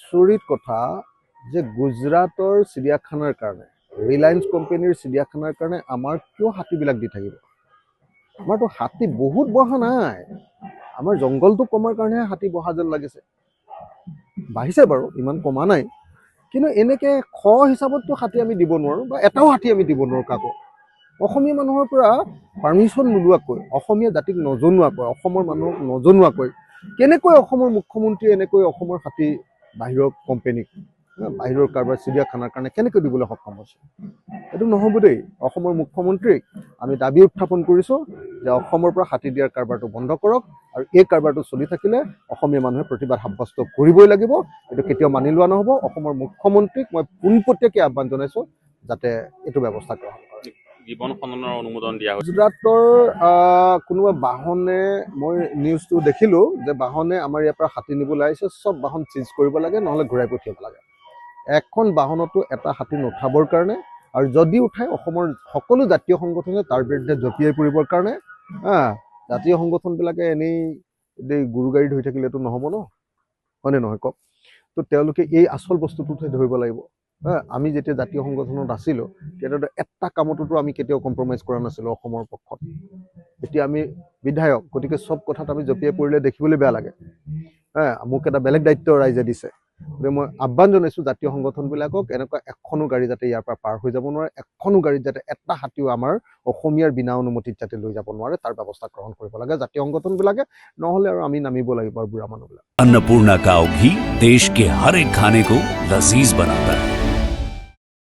আচৰিত কথা যে গুজৰাটৰ চিৰিয়াখানাৰ কাৰণে ৰিলায়েন্স কোম্পানীৰ চিৰিয়াখানাৰ কাৰণে আমাৰ কিয় হাতীবিলাক দি থাকিব? আমাৰতো হাতী বহুত বহা নাই, আমাৰ জংঘলটো কমাৰ কাৰণেহে হাতী বহা যেন লাগিছে। বাঢ়িছে বাৰু, ইমান কমা নাই, কিন্তু এনেকৈ শ হিচাপততো হাতী আমি দিব নোৱাৰোঁ, বা এটাও হাতী আমি দিব নোৱাৰোঁ কাকো। অসমীয়া মানুহৰ পৰা পাৰ্মিশ্যন নোলোৱাকৈ, অসমীয়া জাতিক নজনোৱাকৈ, অসমৰ মানুহক নজনোৱাকৈ কেনেকৈ অসমৰ মুখ্যমন্ত্ৰীয়ে এনেকৈ অসমৰ হাতী বাহিৰৰ কোম্পানীক, বাহিৰৰ কাৰোবাৰ চিৰিয়াখানাৰ কাৰণে কেনেকৈ দিবলৈ সক্ষম হৈছে? এইটো নহ'ব দেই। অসমৰ মুখ্যমন্ত্ৰীক আমি দাবী উত্থাপন কৰিছোঁ যে অসমৰ পৰা হাতী দিয়াৰ কাৰবাৰটো বন্ধ কৰক, আৰু এই কাৰবাৰটো চলি থাকিলে অসমীয়া মানুহে প্ৰতিবাদ সাব্যস্ত কৰিবই লাগিব। এইটো কেতিয়াও মানি লোৱা নহ'ব। অসমৰ মুখ্যমন্ত্ৰীক মই পোনপটীয়াকৈ আহ্বান জনাইছোঁ যাতে এইটো ব্যৱস্থা গ্ৰহণ কৰে। জীৱন খননৰ অনুমোদন দিয়া হৈছে। গুজৰাটৰ কোনোবা বাহনে, মই নিউজটো দেখিলোঁ যে বাহনে আমাৰ ইয়াৰ পৰা হাতী নিবলৈ আহিছে, চব বাহন চিজ কৰিব লাগে, নহ'লে ঘূৰাই পঠিয়াব লাগে। এখন বাহনতো এটা হাতী নুঠাবৰ কাৰণে, আৰু যদি উঠাই অসমৰ সকলো জাতীয় সংগঠনে তাৰ বিৰুদ্ধে জঁপিয়াই পৰিবৰ কাৰণে। জাতীয় সংগঠনবিলাকে এনেই গুৰু গাড়ী ধৰি থাকিলেতো নহ'ব ন, হয়নে নহয় কওক? তো তেওঁলোকে এই আচল বস্তুটোহে ধৰিব লাগিব। আমি যেতিয়া জাতীয় সংগঠনত আছিলোঁ তেতিয়াতো এটা কামতো আমি কেতিয়াও কম্প্ৰমাইজ কৰা নাছিলোঁ অসমৰ পক্ষত। এতিয়া আমি বিধায়ক, গতিকে চব কথাত আমি জঁপিয়াই পৰিলে দেখিবলৈ বেয়া লাগে। মোক এটা বেলেগ দায়িত্ব ৰাইজে দিছে, গতিকে মই আহ্বান জনাইছোঁ জাতীয় সংগঠনবিলাকক, এনেকুৱা এখনো গাড়ী যাতে ইয়াৰ পৰা পাৰ হৈ যাব নোৱাৰে, এখনো গাড়ীত যাতে এটা হাতীও আমাৰ অসমীয়াৰ বিনা অনুমতিত যাতে লৈ যাব নোৱাৰে, তাৰ ব্যৱস্থা গ্ৰহণ কৰিব লাগে জাতীয় সংগঠনবিলাকে। নহ'লে আৰু আমি নামিব লাগিব আৰু বুঢ়া মানুহবিলাক। अन्नपूर्णा काव घी देश के हर एक खाने को लजीज बनाता है।